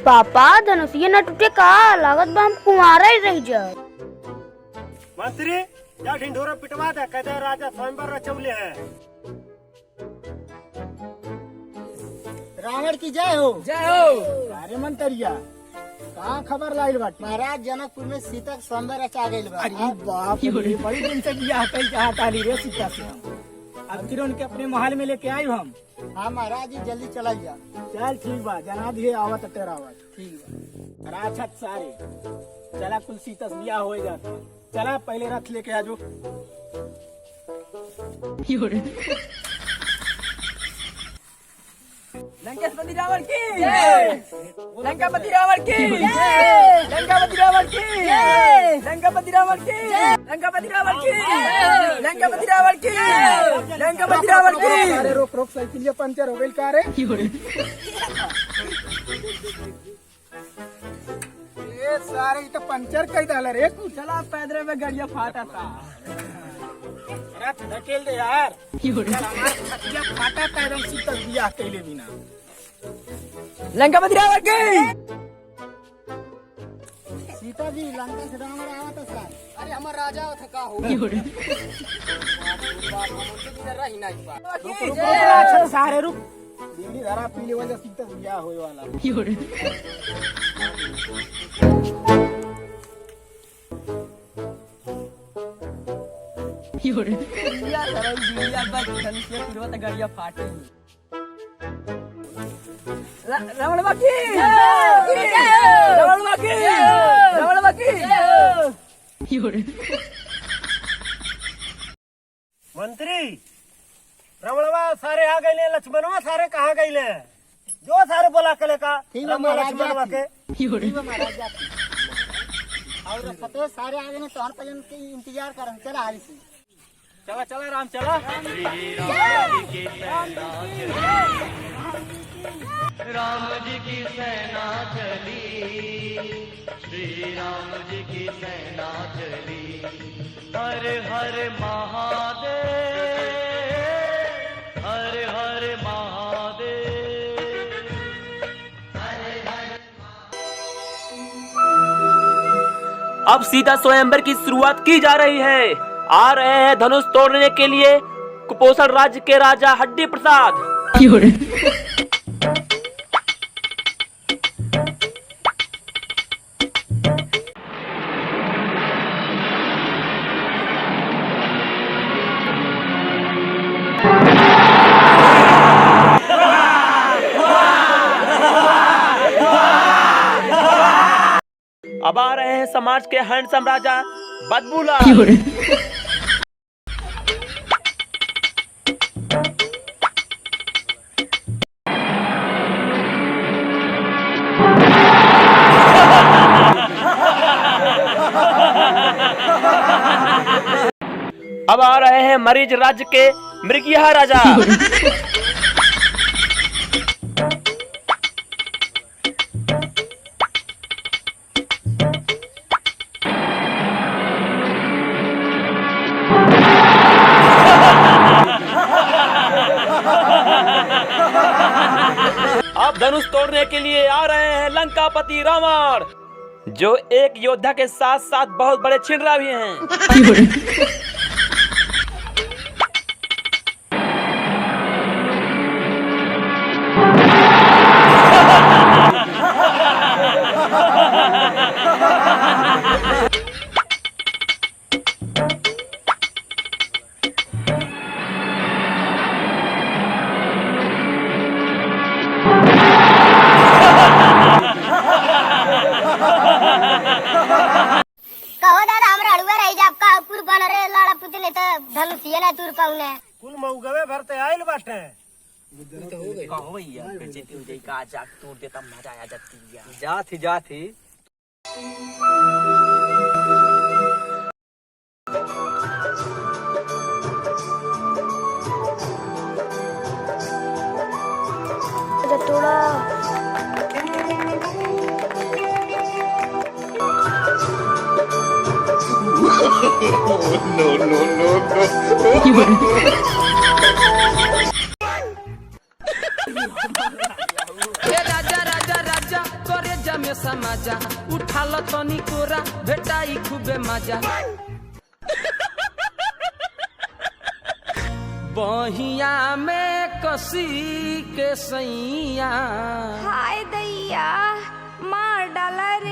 पापा धनुषिया न टूटे का लागत बा हम कुंवारा ही रह जाए। मंत्री या ढिंढोरा पिटवा दे, कहते राजा स्वयंवर रचौले है। रावण की जय हो। जय हो। अरे मंतरिया कहाँ खबर लाइल बाटे? महाराज जनकपुर में सीता के स्वयंवर रचा गइल बा। अरे बाप रे, बड़ी दिन से बियाह कई चाहत आली रे सीता से। अब फिर उनके अपने महल में लेके आई हम। हाँ महाराज जी जल्दी चला जा। चल ठीक बा, जना दिए आवत तेरा आवत। ठीक बा। राक्षस सारे चला कुल सीता से बियाह हो जाता। चला पहले रथ लेके आजो। लंकेशपति रावण की जय। लंकापति रावण की जय। लंकापति रावण की जय। लंकापति रावण की जय। लंकापति रावण की जय। लंकापति रावण की जय। लंकापति रावण की। अरे रोक रोक, साइकिल पंचर हो गई का रे? ये सारे तो पंचर कई डाला रे। तू चला पैदरे में गड़िया फाटा था। रथ धकेल दे यार। चल हमारा खटिया फाटा था एकदम सीता से बियाह कैले बिना। लंकापति रावण की सीता जी लंका से रावण आवा था सर। अरे हमारा राजा था का हो। रुक रुक राक्षस सारे रुक। बीड़ी धरा पीले वजह सीता से बियाह होए वाला। गड़िया फाटे। रावण बाकी रावण बाकी रावण बाकी। मंत्री रमणवा सारे आ गए, लक्ष्मणवा सारे कहाँ गए? जो सारे बोला कले का ठीक है रमण महाराज लक्ष्मणवा के। ठीक है महाराज जी। और सते सारे आगे ने तोहर पजन के इंतजार कर हम। चला हाली से। चला चला राम चला। राम जी की सेना चली, श्री राम जी की सेना चली। हर हर महादेव, हर हर महादेव, हर हर। अब सीता स्वयंवर की शुरुआत की जा रही है। आ रहे हैं धनुष तोड़ने के लिए कुपोषण राज्य के राजा हड्डी प्रसाद। अब आ रहे हैं समाज के हैंडसम राजा बदबूलाल। अब आ रहे हैं मरीज राज्य के मृगिया राजा। अब धनुष तोड़ने के लिए आ रहे हैं लंकापति रावण, जो एक योद्धा के साथ साथ बहुत बड़े छिंडरा भी हैं। कहो दादा हमरा अड़ुआ रही जाब का पुर बन रे लाड़ा पुतले त धनुषिया ना तुर पाउने। कुल मऊगवे भरते आइल बाटे। कहो भैया बेइज्जती हो जाई का जाक तोड़ देता मजा आ जाती। जाती थोड़ा no, no, no, no. राजा राजा राजा में समाजा उठा लो तनी कोरा भेटाई खूबे मजा बहिया में कसी के सैया हाय दैया मार डाला रे।